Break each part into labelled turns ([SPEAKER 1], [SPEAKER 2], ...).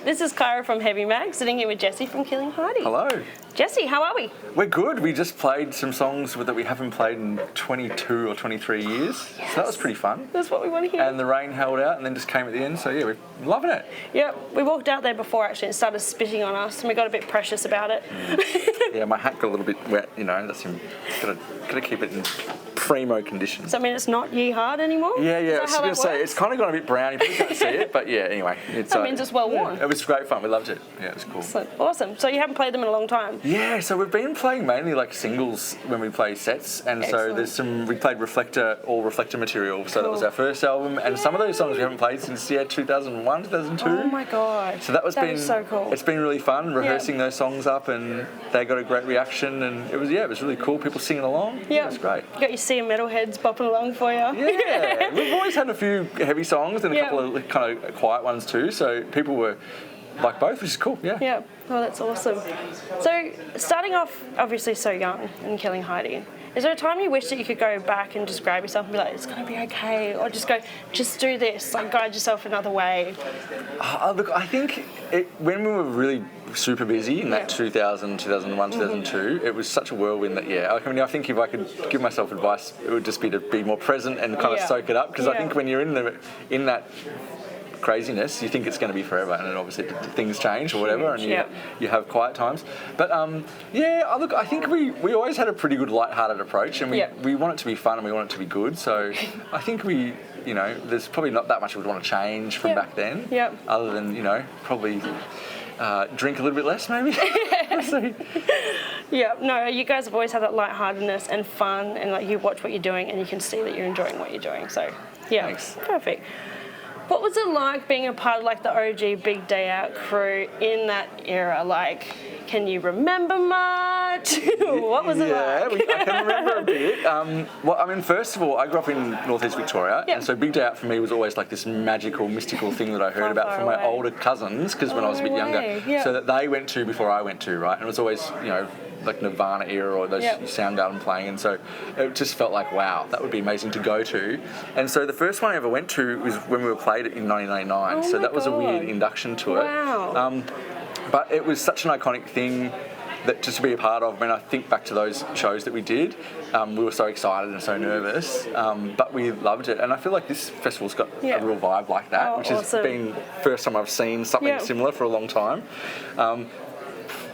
[SPEAKER 1] right, this is Kyra from Heavy Mag, sitting here with Jesse from Killing Heidi.
[SPEAKER 2] Hello.
[SPEAKER 1] Jesse, how are we?
[SPEAKER 2] We're good. We just played some songs that we haven't played in 22 or 23 years. Yes. So that was pretty fun.
[SPEAKER 1] That's what we want to hear.
[SPEAKER 2] And the rain held out and then just came at the end. So yeah, we're loving it.
[SPEAKER 1] Yeah, we walked out there before actually and started spitting on us and we got a bit precious about it.
[SPEAKER 2] Yeah, my hat got a little bit wet, you know. That's gotta keep it in primo condition.
[SPEAKER 1] Does that mean it's not ye hard anymore?
[SPEAKER 2] Yeah. I was going to say, it's kind of gone a bit brown. You probably can't see it, but yeah, anyway.
[SPEAKER 1] That means it's well worn.
[SPEAKER 2] It was great fun. We loved it. Yeah, it was cool.
[SPEAKER 1] So, awesome. So you haven't played them in a long time?
[SPEAKER 2] Yeah, so we've been playing mainly like singles when we play sets, and
[SPEAKER 1] Excellent.
[SPEAKER 2] so we played all reflector material, so that was our first album, and some of those songs we haven't played since 2001, 2002.
[SPEAKER 1] Oh my god.
[SPEAKER 2] So that is so
[SPEAKER 1] cool.
[SPEAKER 2] It's been really fun rehearsing those songs up, and they got a great reaction, and it was really cool. People singing along. Yeah, it was great.
[SPEAKER 1] You got your sea metalheads bopping along for you.
[SPEAKER 2] Yeah, we've always had a few heavy songs and a couple of kind of quiet ones too, so people were like both, which is cool. Yeah.
[SPEAKER 1] Oh, that's awesome. So, starting off, obviously so young and Killing Heidi, is there a time you wish that you could go back and just grab yourself and be like, it's going to be okay, or just do this, like guide yourself another way?
[SPEAKER 2] Look, I think when we were really super busy in that 2000, 2001, 2002, it was such a whirlwind that, I think if I could give myself advice, it would just be to be more present and kind of soak it up, because I think when you're in that craziness, you think it's going to be forever, and then obviously things change or whatever, and you have quiet times. But look, I think we always had a pretty good light-hearted approach, and we want it to be fun and we want it to be good. So I think there's probably not that much we would want to change from back then, other than probably drink a little bit less, maybe.
[SPEAKER 1] No, you guys have always had that lightheartedness and fun, and like you watch what you're doing and you can see that you're enjoying what you're doing. So
[SPEAKER 2] Thanks.
[SPEAKER 1] Perfect. What was it like being a part of like the OG Big Day Out crew in that era? Like, can you remember much? What was it like?
[SPEAKER 2] I can remember a bit. First of all, I grew up in northeast Victoria, and so Big Day Out for me was always like this magical, mystical thing that I heard about from my older cousins, because when I was a bit younger, so that they went to before I went to, right? And it was always, like Nirvana era or those Soundgarden playing, and so it just felt like, wow, that would be amazing to go to. And so the first one I ever went to was when we were played it in 1999, so that was a weird induction to it.
[SPEAKER 1] Wow.
[SPEAKER 2] But it was such an iconic thing that just to be a part of. When I think back to those shows that we did, we were so excited and so nervous, but we loved it. And I feel like this festival's got a real vibe like that, which has been the first time I've seen something similar for a long time.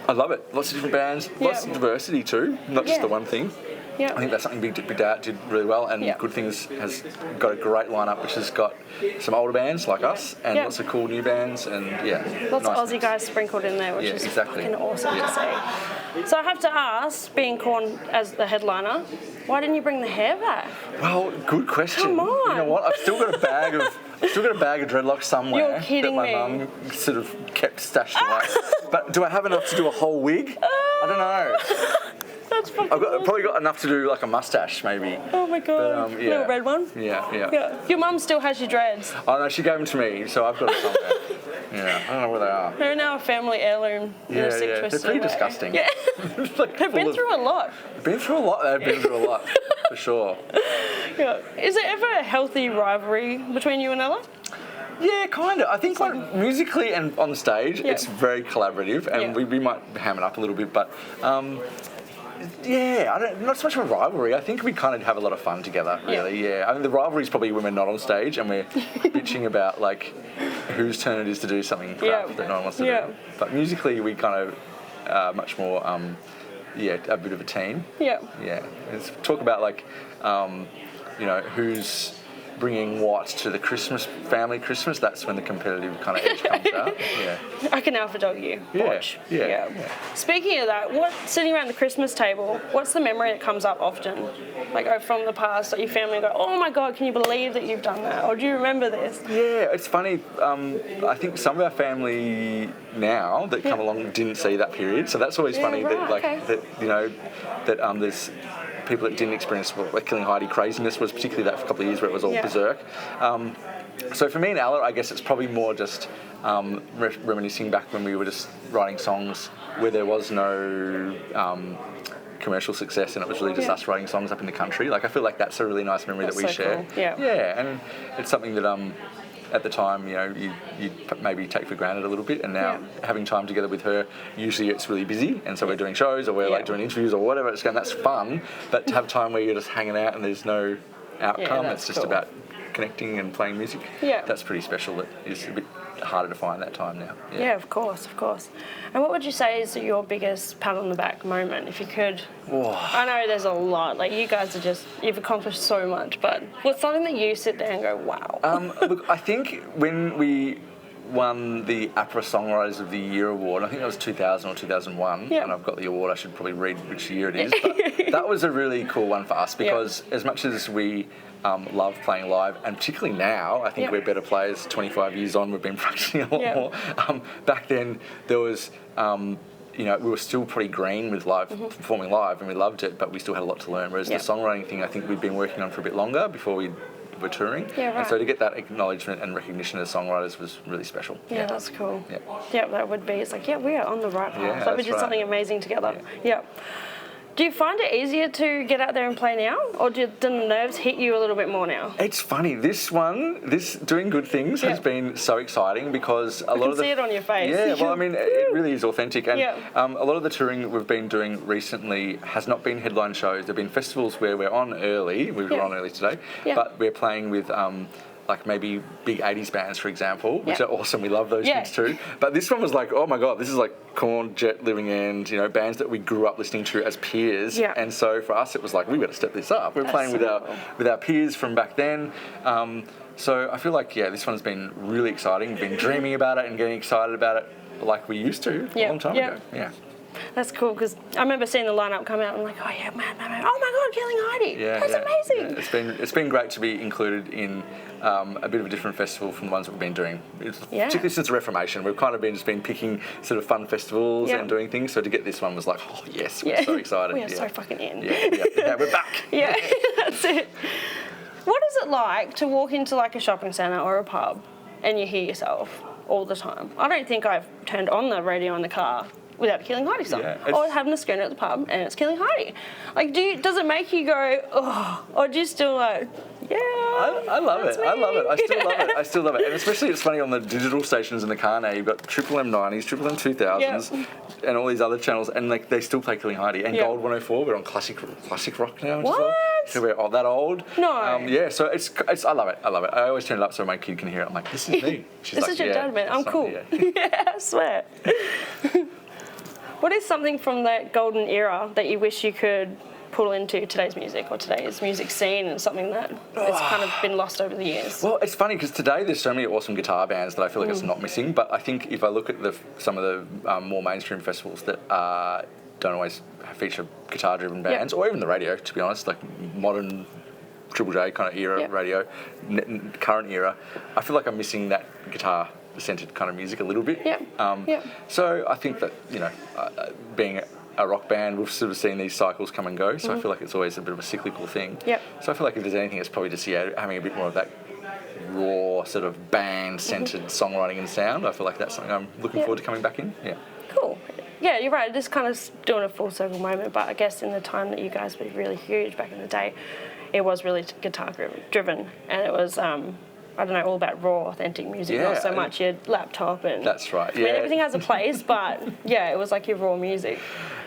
[SPEAKER 2] I love it. Lots of different bands, lots of diversity too, not just the one thing. I think that's something Big Day Out did really well, and Good Things has got a great lineup, which has got some older bands like us and lots of cool new bands, and
[SPEAKER 1] lots of Aussie guys sprinkled in there, which is fucking awesome to see. So I have to ask, being Korn as the headliner, why didn't you bring the hair back?
[SPEAKER 2] Well, good question.
[SPEAKER 1] Come on.
[SPEAKER 2] You know what? I've still got a bag of dreadlocks somewhere.
[SPEAKER 1] You're kidding
[SPEAKER 2] that my mum sort of kept stashed away. But do I have enough to do a whole wig? I don't know.
[SPEAKER 1] That's fucking
[SPEAKER 2] probably got enough to do like a mustache, maybe.
[SPEAKER 1] Oh my god.
[SPEAKER 2] But,
[SPEAKER 1] little red one?
[SPEAKER 2] Yeah.
[SPEAKER 1] Your mum still has your dreads?
[SPEAKER 2] Oh no, she gave them to me, so I've got it somewhere. I don't know where they are.
[SPEAKER 1] They're now a family heirloom.
[SPEAKER 2] They're pretty disgusting.
[SPEAKER 1] Yeah. They've been through a lot.
[SPEAKER 2] They've been through a lot, for sure.
[SPEAKER 1] Is there ever a healthy rivalry between you and Ella?
[SPEAKER 2] Yeah, kind of. I think like musically and on the stage, it's very collaborative, and we might ham it up a little bit, but not so much of a rivalry. I think we kind of have a lot of fun together, really. I mean, the rivalry is probably when we're not on stage and we're bitching about like whose turn it is to do something crap that no one wants to do. But musically, we kind of much more, a bit of a team. Yeah. Let's talk about like, who's bringing what to the family Christmas. That's when the competitive kind of edge comes out.
[SPEAKER 1] I can alpha dog you. Watch. Yeah. Speaking of that, sitting around the Christmas table, what's the memory that comes up often? Like from the past, that your family go, oh my God, can you believe that you've done that? Or do you remember this? Yeah,
[SPEAKER 2] it's funny. I think some of our family now that come along didn't see that period, so that's always funny that there's people that didn't experience like Killing Heidi craziness, was particularly that couple of years where it was all berserk. So for me and Ella, I guess it's probably more just reminiscing back when we were just writing songs where there was no commercial success, and it was really just us writing songs up in the country. Like I feel like that's a really nice memory that we share.
[SPEAKER 1] Cool. Yeah,
[SPEAKER 2] and it's something that at the time, you know, you maybe take for granted a little bit, and now having time together with her, usually it's really busy, and so we're doing shows or we're like doing interviews or whatever. It's going, that's fun, but to have time where you're just hanging out and there's no outcome, it's just about connecting and playing music. That's pretty special. That is a bit harder to find that time now.
[SPEAKER 1] Yeah, of course. And what would you say is your biggest pat on the back moment, if you could? I know there's a lot. Like, you guys you've accomplished so much, but what's something that you sit there and go, wow?
[SPEAKER 2] Look, I think when we won the APRA Songwriters of the Year award, I think that was 2000 or 2001, and I've got the award, I should probably read which year it is, but that was a really cool one for us, because as much as we love playing live, and particularly now, I think we're better players. 25 years on, we've been practicing a lot more. Back then, there was, you know, we were still pretty green with performing live, and we loved it, but we still had a lot to learn. Whereas the songwriting thing, I think we'd been working on for a bit longer before we were touring. And so to get that acknowledgement and recognition as songwriters was really special. Yeah,
[SPEAKER 1] that's cool. Yeah, that would be. It's like, we are on the right path. Like, we did something amazing together. Do you find it easier to get out there and play now, or do the nerves hit you a little bit more now?
[SPEAKER 2] It's funny. This Doing Good Things has been so exciting, because a lot of
[SPEAKER 1] see it on your face.
[SPEAKER 2] Yeah, well, I mean, it really is authentic, and a lot of the touring we've been doing recently has not been headline shows. There've been festivals where we're on early. We were on early today, but we're playing with like maybe big 80s bands, for example, which are awesome. We love those things too. But this one was like, oh my God, this is like Korn, Jet, Living End, you know, bands that we grew up listening to as peers. And so for us, it was like, we got to step this up. We're playing with our peers from back then. So I feel like, this one's been really exciting. We've been dreaming about it and getting excited about it like we used to a long time ago.
[SPEAKER 1] That's cool, because I remember seeing the lineup come out and I'm like, oh my God, Killing Heidi. That's amazing.
[SPEAKER 2] It's been great to be included in a bit of a different festival from the ones that we've been doing. Particularly since the Reformation, we've kind of been picking sort of fun festivals and doing things. So to get this one was like, oh yes, we're so excited.
[SPEAKER 1] We are so fucking in.
[SPEAKER 2] We're back.
[SPEAKER 1] That's it. What is it like to walk into like a shopping centre or a pub and you hear yourself all the time? I don't think I've turned on the radio in the car without a Killing Heidi song. Or having a schooner at the pub and it's Killing Heidi. Like, does it make you go, oh, or do you still like,
[SPEAKER 2] I love it. I love it. I still love it. And especially it's funny on the digital stations in the car now, you've got Triple M 90s, Triple M 2000s, and all these other channels, and like they still play Killing Heidi. And Gold 104, we're on classic rock now.
[SPEAKER 1] What?
[SPEAKER 2] So we're that old.
[SPEAKER 1] No.
[SPEAKER 2] So it's I love it. I always turn it up so my kid can hear it. I'm like, this is me. She's
[SPEAKER 1] this is your dad, man. I'm cool. I swear. What is something from that golden era that you wish you could pull into today's music or today's music scene, and something that has kind of been lost over the years?
[SPEAKER 2] Well, it's funny because today there's so many awesome guitar bands that I feel like it's not missing, but I think if I look at some of the more mainstream festivals that don't always feature guitar-driven bands, or even the radio, to be honest, like modern Triple J kind of era radio, current era, I feel like I'm missing that guitar-centered kind of music a little bit. So I think that, you know, being a rock band, we've sort of seen these cycles come and go, so I feel like it's always a bit of a cyclical thing. So I feel like if there's anything, it's probably just having a bit more of that raw sort of band-centered songwriting and sound. I feel like that's something I'm looking forward to coming back in.
[SPEAKER 1] Cool. Yeah, you're right. It is kind of doing a full circle moment, but I guess in the time that you guys were really huge back in the day, it was really guitar-driven, and it was I don't know, all about raw, authentic music, not so much your laptop and...
[SPEAKER 2] That's right,
[SPEAKER 1] I mean, everything has a place, but, it was like your raw music.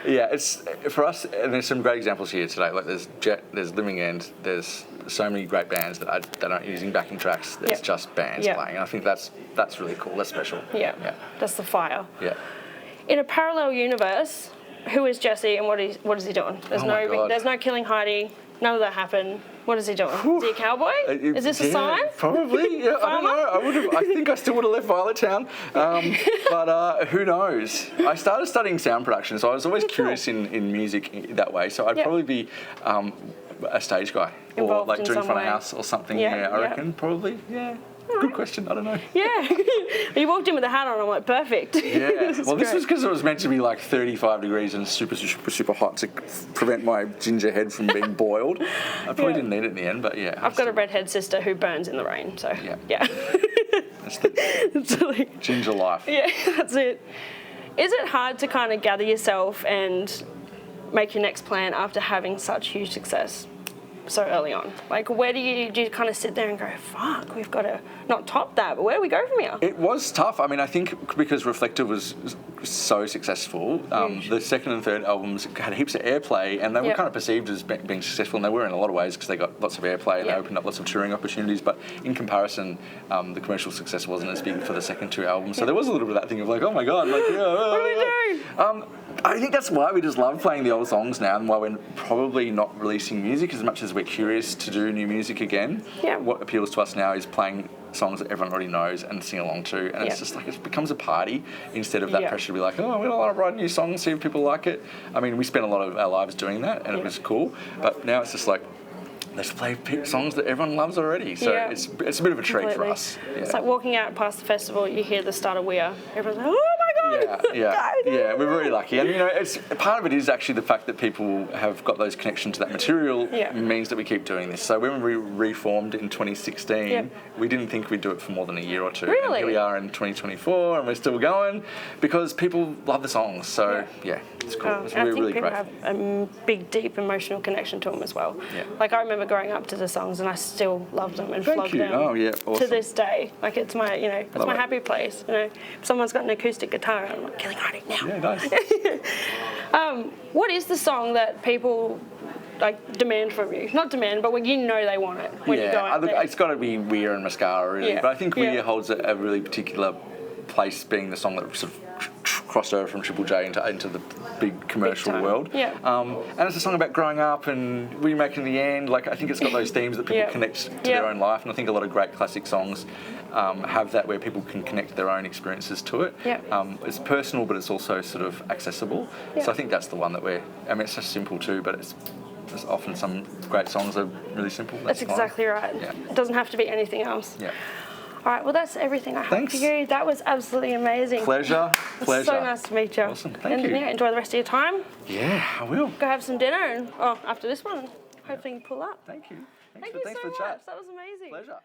[SPEAKER 2] Yeah, it's, for us, and there's some great examples here today, like there's Jet, there's Living End, there's so many great bands that aren't using backing tracks, there's just bands playing, and I think that's really cool, that's special.
[SPEAKER 1] That's the fire. In a parallel universe, who is Jesse and what is he doing? There's no Killing Heidi, none of that happened. What is he doing? Is he a cowboy? Is this a sign?
[SPEAKER 2] Probably. I don't know. I think I still would have left Violet Town, but who knows? I started studying sound production, so I was always curious in music that way. So I'd probably be a stage guy or like doing front of house or something. I reckon probably. Good question. I don't know.
[SPEAKER 1] You walked in with a hat on. I'm like, perfect.
[SPEAKER 2] This was because it was meant to be like 35 degrees and super hot to prevent my ginger head from being boiled. I probably didn't need it in the end, but
[SPEAKER 1] I've got a redhead sister who burns in the rain, so
[SPEAKER 2] that's the ginger life.
[SPEAKER 1] That's it. Is it hard to kind of gather yourself and make your next plan after having such huge success? so early on? Like, where do you kind of sit there and go, fuck, we've got to not top that, but where do we go from here?
[SPEAKER 2] It was tough. I mean, I think because Reflective was so successful, the second and third albums had heaps of airplay, and they were kind of perceived as being successful, and they were in a lot of ways because they got lots of airplay and they opened up lots of touring opportunities. But in comparison, the commercial success wasn't as big for the second two albums. So there was a little bit of that thing of like, oh my god, like,
[SPEAKER 1] What are we doing?
[SPEAKER 2] I think that's why we just love playing the old songs now, and why we're probably not releasing music as much as we're curious to do new music again.
[SPEAKER 1] Yeah.
[SPEAKER 2] What appeals to us now is playing songs that everyone already knows and sing along to, and it's just like it becomes a party instead of that pressure to be like, oh, we're gonna write new songs, see if people like it. I mean, we spent a lot of our lives doing that, and it was cool. But now it's just like, let's play songs that everyone loves already. So it's a bit of a treat for us. Yeah.
[SPEAKER 1] It's like walking out past the festival, you hear the start of We Are. Everyone's like, oh my god!
[SPEAKER 2] Yeah, we're very lucky. And, you know, it's part of it is actually the fact that people have got those connections to that material means that we keep doing this. So when we reformed in 2016, we didn't think we'd do it for more than a year or two.
[SPEAKER 1] Really?
[SPEAKER 2] And here we are in 2024, and we're still going because people love the songs. So, it's cool. It's really
[SPEAKER 1] people
[SPEAKER 2] great.
[SPEAKER 1] have a big, deep emotional connection to them as well. Yeah. Like, I remember growing up to the songs, and I still love them and flog them.
[SPEAKER 2] Oh, yeah, awesome.
[SPEAKER 1] To this day. Like, it's my, it's my happy place. You know, if someone's got an acoustic guitar, I'm like, Killing Heidi now.
[SPEAKER 2] Yeah, nice.
[SPEAKER 1] What is the song that people like demand from you? Not demand, but when you know they want it when you go out there.
[SPEAKER 2] It's got to be Weir and Mascara, really. But I think Weir holds a really particular place, being the song that sort of crossed over from Triple J into the big commercial world.
[SPEAKER 1] Yeah.
[SPEAKER 2] And it's a song about growing up and remaking the end. Like, I think it's got those themes that people connect to their own life, and I think a lot of great classic songs have that, where people can connect their own experiences to it. It's personal, but it's also sort of accessible. So I think that's the one that it's just simple too, but it's often some great songs are really simple.
[SPEAKER 1] That's exactly right.
[SPEAKER 2] Yeah.
[SPEAKER 1] It doesn't have to be anything else.
[SPEAKER 2] Yeah.
[SPEAKER 1] All right, well, that's everything I have for you. That was absolutely amazing.
[SPEAKER 2] Pleasure.
[SPEAKER 1] So nice to meet you.
[SPEAKER 2] Awesome. Thank you.
[SPEAKER 1] Yeah, enjoy the rest of your time.
[SPEAKER 2] Yeah, I will.
[SPEAKER 1] Go have some dinner, and after this one, hopefully you pull up.
[SPEAKER 2] Thank you.
[SPEAKER 1] Thank you so much. That was amazing.
[SPEAKER 2] Pleasure.